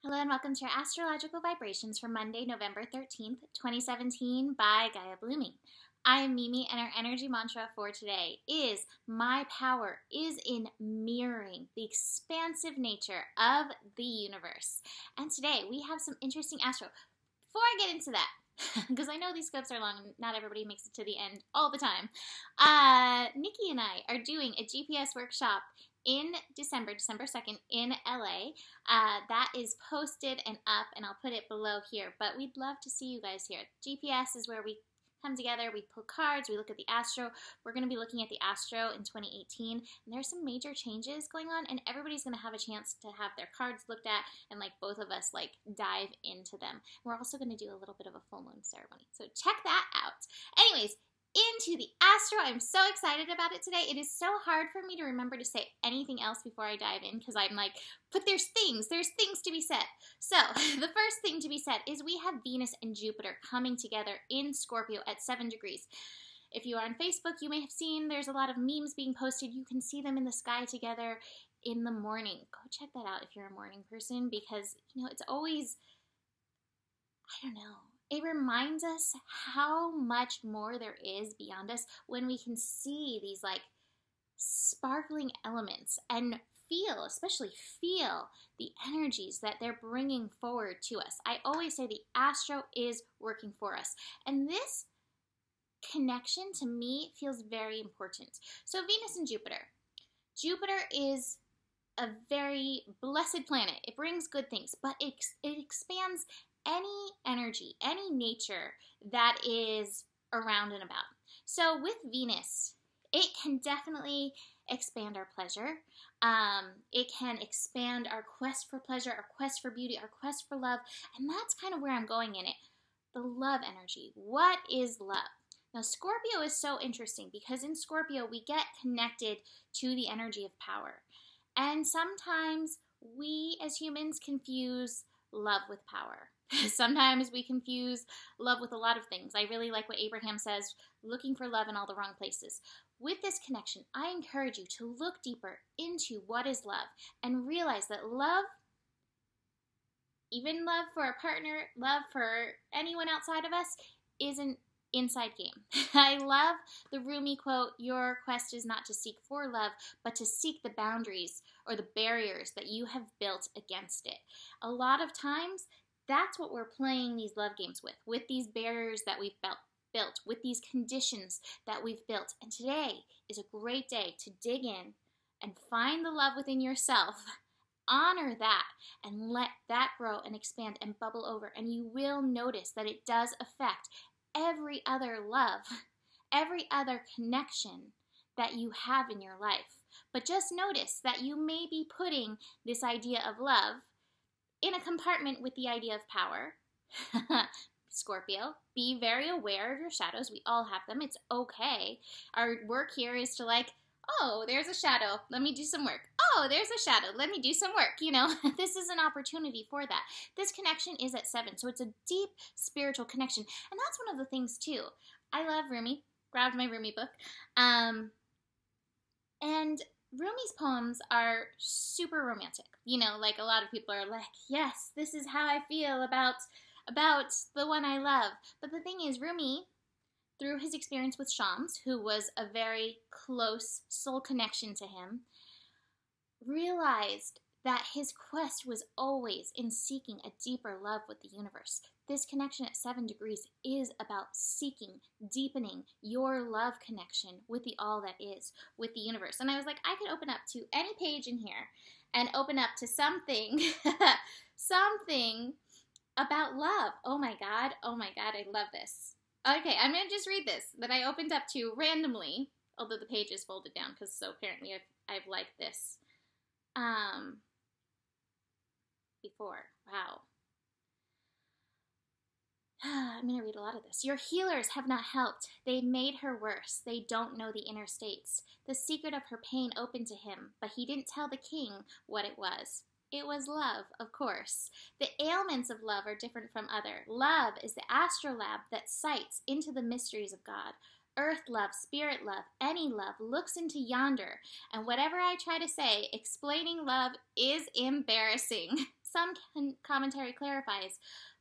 Hello and welcome to your astrological vibrations for Monday, November 13th, 2017 by Gaia Blooming. I am Mimi and our energy mantra for today is my power is in mirroring the expansive nature of the universe. And today we have some interesting astro. Before I get into that, because I know these scopes are long and not everybody makes it to the end all the time, Niki and I are doing a GPS workshop in December 2nd in LA. That is posted and up, and I'll put it below here, but we'd love to see you guys here. GPS is where we come together, we pull cards, we look at the astro. We're going to be looking at the astro in 2018, and there's some major changes going on, and everybody's going to have a chance to have their cards looked at, and both of us dive into them. We're also going to do a little bit of a full moon ceremony, so check that out. Anyways, into the astro. I'm so excited about it today. It is so hard for me to remember to say anything else before I dive in because I'm like, but there's things to be said. So the first thing to be said is we have Venus and Jupiter coming together in Scorpio at 7 degrees. If you are on Facebook, you may have seen there's a lot of memes being posted. You can see them in the sky together in the morning. Go check that out if you're a morning person because, it's always, I don't know. It reminds us how much more there is beyond us when we can see these sparkling elements and especially feel the energies that they're bringing forward to us. I always say the astro is working for us. And this connection to me feels very important. So Venus and Jupiter. Jupiter is a very blessed planet. It brings good things, but it expands any energy, any nature that is around and about. So with Venus, it can definitely expand our pleasure. It can expand our quest for pleasure, our quest for beauty, our quest for love. And that's kind of where I'm going in it. The love energy. What is love? Now, Scorpio is so interesting because in Scorpio, we get connected to the energy of power. And sometimes we as humans confuse love with power. Sometimes we confuse love with a lot of things. I really like what Abraham says, looking for love in all the wrong places. With this connection, I encourage you to look deeper into what is love and realize that love, even love for a partner, love for anyone outside of us, is an inside game. I love the Rumi quote, your quest is not to seek for love, but to seek the boundaries or the barriers that you have built against it. A lot of times, that's what we're playing these love games with these barriers that we've built, with these conditions that we've built. And today is a great day to dig in and find the love within yourself, honor that, and let that grow and expand and bubble over. And you will notice that it does affect every other love, every other connection that you have in your life. But just notice that you may be putting this idea of love in a compartment with the idea of power. Scorpio, be very aware of your shadows. We all have them. It's okay. Our work here is to oh, there's a shadow. Let me do some work. Oh, there's a shadow. Let me do some work. This is an opportunity for that. This connection is at 7, so it's a deep spiritual connection. And that's one of the things, too. I love Rumi. Grabbed my Rumi book. And Rumi's poems are super romantic. A lot of people are like, yes, this is how I feel about the one I love. But the thing is, Rumi, through his experience with Shams, who was a very close soul connection to him, realized that his quest was always in seeking a deeper love with the universe. This connection at 7 degrees is about seeking, deepening your love connection with the all that is, with the universe. And I was like, I could open up to any page in here and open up to something, something about love. Oh my God, I love this. Okay, I'm going to just read this that I opened up to randomly, although the page is folded down because so apparently I've liked this before. Wow. I'm going to read a lot of this. Your healers have not helped. They made her worse. They don't know the inner states. The secret of her pain opened to him, but he didn't tell the king what it was. It was love, of course. The ailments of love are different from other. Love is the astrolabe that sights into the mysteries of God. Earth love, spirit love, any love looks into yonder. And whatever I try to say, explaining love is embarrassing. Some commentary clarifies,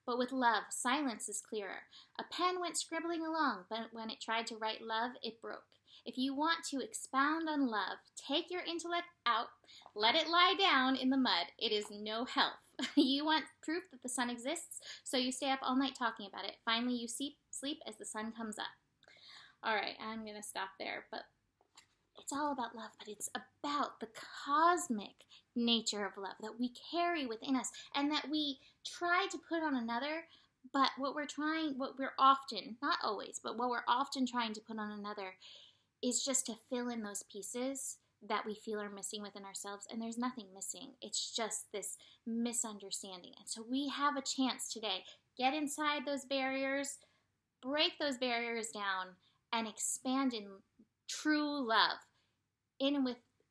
but with love, silence is clearer. A pen went scribbling along, but when it tried to write love, it broke. If you want to expound on love, take your intellect out, let it lie down in the mud. It is no help. You want proof that the sun exists, so you stay up all night talking about it. Finally, you sleep as the sun comes up. All right, I'm going to stop there, but it's all about love, but it's about the cosmic nature of love that we carry within us and that we try to put on another, but what we're often, not always, but what we're often trying to put on another is just to fill in those pieces that we feel are missing within ourselves, and there's nothing missing. It's just this misunderstanding. And so we have a chance today. Get inside those barriers, break those barriers down, and expand in true love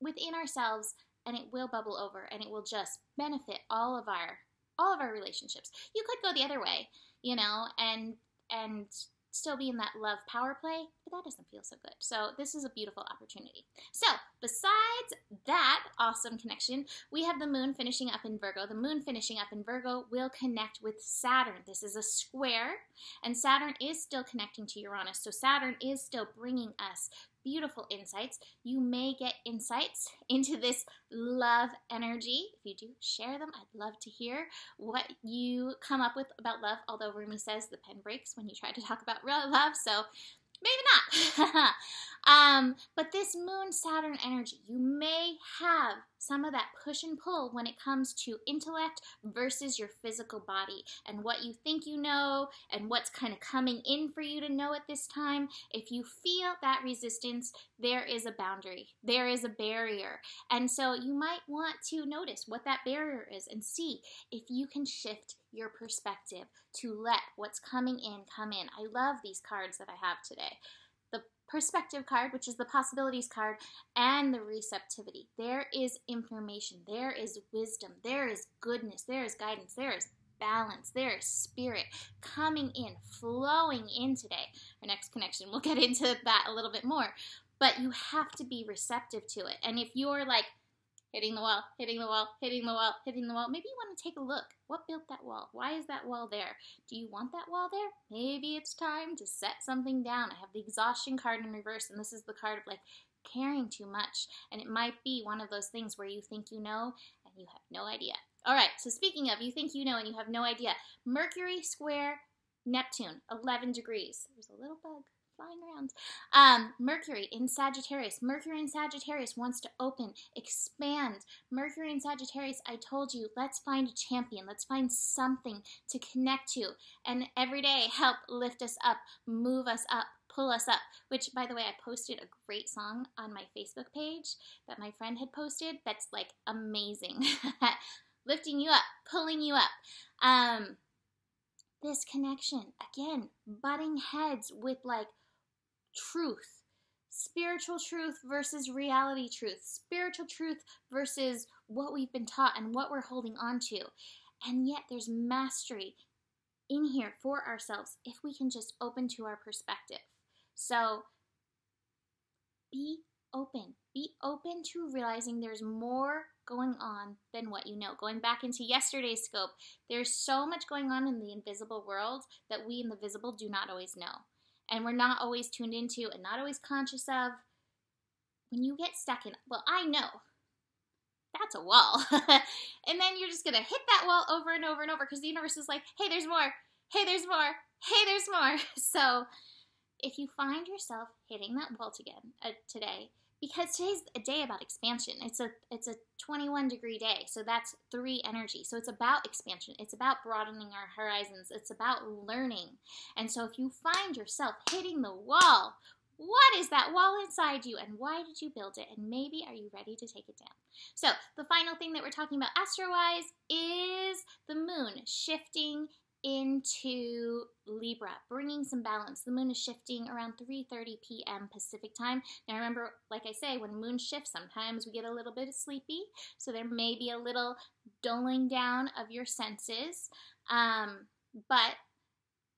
within ourselves, and it will bubble over, and it will just benefit all of our relationships. You could go the other way, and still be in that love power play, but that doesn't feel so good. So this is a beautiful opportunity. So besides that awesome connection, we have the moon finishing up in Virgo. The moon finishing up in Virgo will connect with Saturn. This is a square, and Saturn is still connecting to Uranus. So Saturn is still bringing us beautiful insights. You may get insights into this love energy. If you do, share them. I'd love to hear what you come up with about love, although Rumi says the pen breaks when you try to talk about real love, so maybe not. But this moon Saturn energy, you may have some of that push and pull when it comes to intellect versus your physical body and what you think you know and what's kind of coming in for you to know at this time. If you feel that resistance, there is a boundary, there is a barrier. And so you might want to notice what that barrier is and see if you can shift your perspective to let what's coming in come in. I love these cards that I have today. The perspective card, which is the possibilities card, and the receptivity. There is information, there is wisdom, there is goodness, there is guidance, there is balance, there is spirit coming in, flowing in today. Our next connection, we'll get into that a little bit more, but you have to be receptive to it. And if you're like hitting the wall, hitting the wall, hitting the wall, hitting the wall, maybe you want to take a look. What built that wall? Why is that wall there? Do you want that wall there? Maybe it's time to set something down. I have the exhaustion card in reverse, and this is the card of like caring too much. And it might be one of those things where you think you know and you have no idea. All right, so speaking of you think you know and you have no idea, Mercury square Neptune, 11 degrees. There's a little bug flying around. Mercury in Sagittarius. Mercury in Sagittarius wants to open, expand. Mercury in Sagittarius, I told you, let's find a champion. Let's find something to connect to. And every day help lift us up, move us up, pull us up. Which, by the way, I posted a great song on my Facebook page that my friend had posted that's like amazing. Lifting you up, pulling you up. This connection, again, butting heads with like truth, spiritual truth versus reality truth, spiritual truth versus what we've been taught and what we're holding on to. And yet there's mastery in here for ourselves if we can just open to our perspective. So be open. Be open to realizing there's more going on than what you know. Going back into yesterday's scope, there's so much going on in the invisible world that we in the visible do not always know. And we're not always tuned into and not always conscious of. When you get stuck in, well, I know, that's a wall. And then you're just going to hit that wall over and over and over because the universe is like, hey, there's more. Hey, there's more. Hey, there's more. So if you find yourself hitting that wall today, because today's a day about expansion. It's a 21-degree day, so that's 3 energy. So it's about expansion. It's about broadening our horizons. It's about learning. And so if you find yourself hitting the wall, what is that wall inside you, and why did you build it? And maybe are you ready to take it down? So the final thing that we're talking about astro-wise is the moon shifting into Libra, bringing some balance. The moon is shifting around 3:30 p.m. Pacific time. Now remember, like I say, when moon shifts, sometimes we get a little bit sleepy, so there may be a little dulling down of your senses. But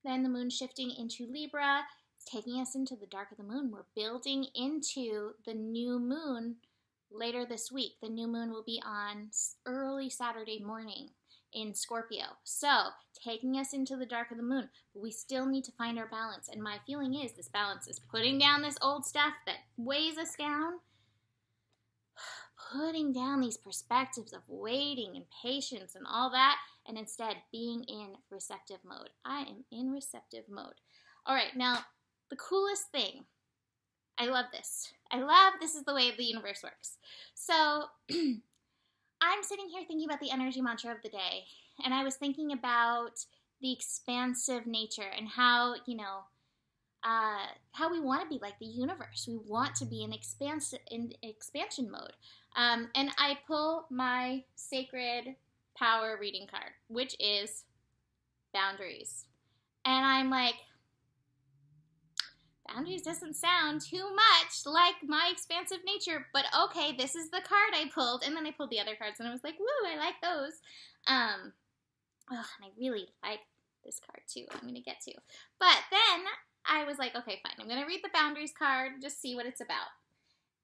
then the moon shifting into Libra, it's taking us into the dark of the moon. We're building into the new moon later this week. The new moon will be on early Saturday morning in Scorpio. So, taking us into the dark of the moon, but we still need to find our balance. And my feeling is this balance is putting down this old stuff that weighs us down, putting down these perspectives of waiting and patience and all that, and instead being in receptive mode. I am in receptive mode. All right, now, the coolest thing, I love this. This is the way the universe works. So, I'm sitting here thinking about the energy mantra of the day, and I was thinking about the expansive nature and how, how we want to be like the universe. We want to be in expansion mode. And I pull my sacred power reading card, which is boundaries. And I'm like, boundaries doesn't sound too much like my expansive nature, but okay, this is the card I pulled. And then I pulled the other cards and I was like, woo, I like those. And I really like this card too, I'm going to get to. But then I was like, okay, fine, I'm going to read the boundaries card, just see what it's about.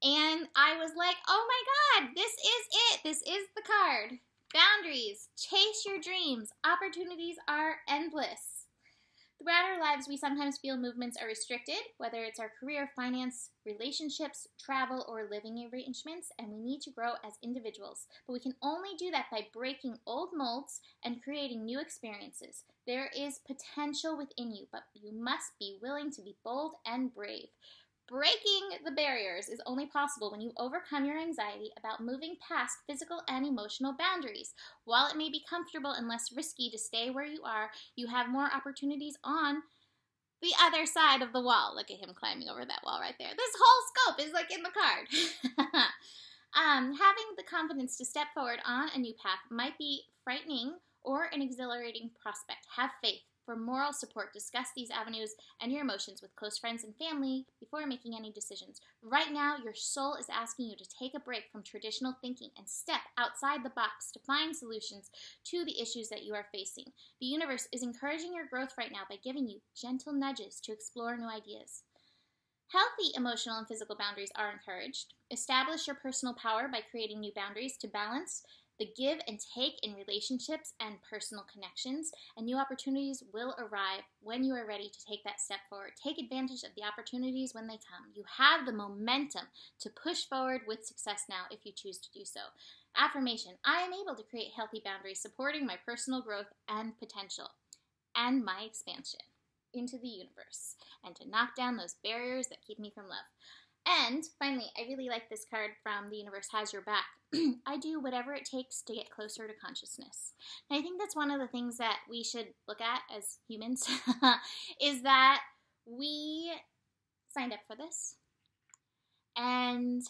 And I was like, oh my God, this is it. This is the card. Boundaries. Chase your dreams. Opportunities are endless. Throughout our lives, we sometimes feel movements are restricted, whether it's our career, finance, relationships, travel, or living arrangements, and we need to grow as individuals. But we can only do that by breaking old molds and creating new experiences. There is potential within you, but you must be willing to be bold and brave. Breaking the barriers is only possible when you overcome your anxiety about moving past physical and emotional boundaries. While it may be comfortable and less risky to stay where you are, you have more opportunities on the other side of the wall. Look at him climbing over that wall right there. This whole scope is like in the card. Having the confidence to step forward on a new path might be frightening or an exhilarating prospect. Have faith. For moral support, discuss these avenues and your emotions with close friends and family before making any decisions. Right now, your soul is asking you to take a break from traditional thinking and step outside the box to find solutions to the issues that you are facing. The universe is encouraging your growth right now by giving you gentle nudges to explore new ideas. Healthy emotional and physical boundaries are encouraged. Establish your personal power by creating new boundaries to balance the give and take in relationships and personal connections, and new opportunities will arrive when you are ready to take that step forward. Take advantage of the opportunities when they come. You have the momentum to push forward with success now if you choose to do so. Affirmation: I am able to create healthy boundaries supporting my personal growth and potential and my expansion into the universe, and to knock down those barriers that keep me from love. And finally, I really like this card from The Universe Has Your Back. I do whatever it takes to get closer to consciousness. And I think that's one of the things that we should look at as humans is that we signed up for this. And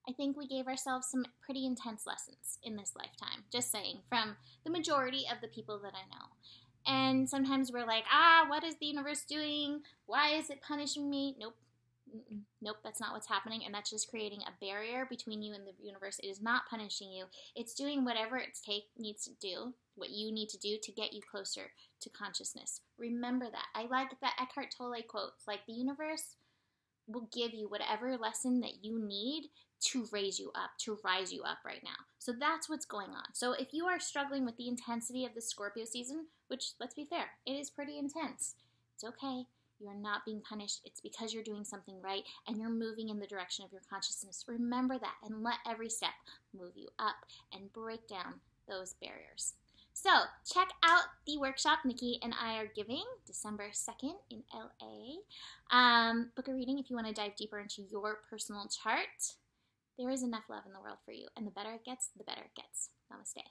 I think we gave ourselves some pretty intense lessons in this lifetime, just saying, from the majority of the people that I know. And sometimes we're like, what is the universe doing? Why is it punishing me? Nope. Nope, that's not what's happening, and that's just creating a barrier between you and the universe. It is not punishing you. It's doing whatever it needs to do, what you need to do to get you closer to consciousness. Remember that. I like that Eckhart Tolle quotes, like, the universe will give you whatever lesson that you need to raise you up, to rise you up right now. So that's what's going on. So if you are struggling with the intensity of the Scorpio season, which, let's be fair, it is pretty intense, it's okay. You are not being punished. It's because you're doing something right and you're moving in the direction of your consciousness. Remember that and let every step move you up and break down those barriers. So check out the workshop Niki and I are giving December 2nd in LA. Book a reading if you want to dive deeper into your personal chart. There is enough love in the world for you, and the better it gets, the better it gets. Namaste.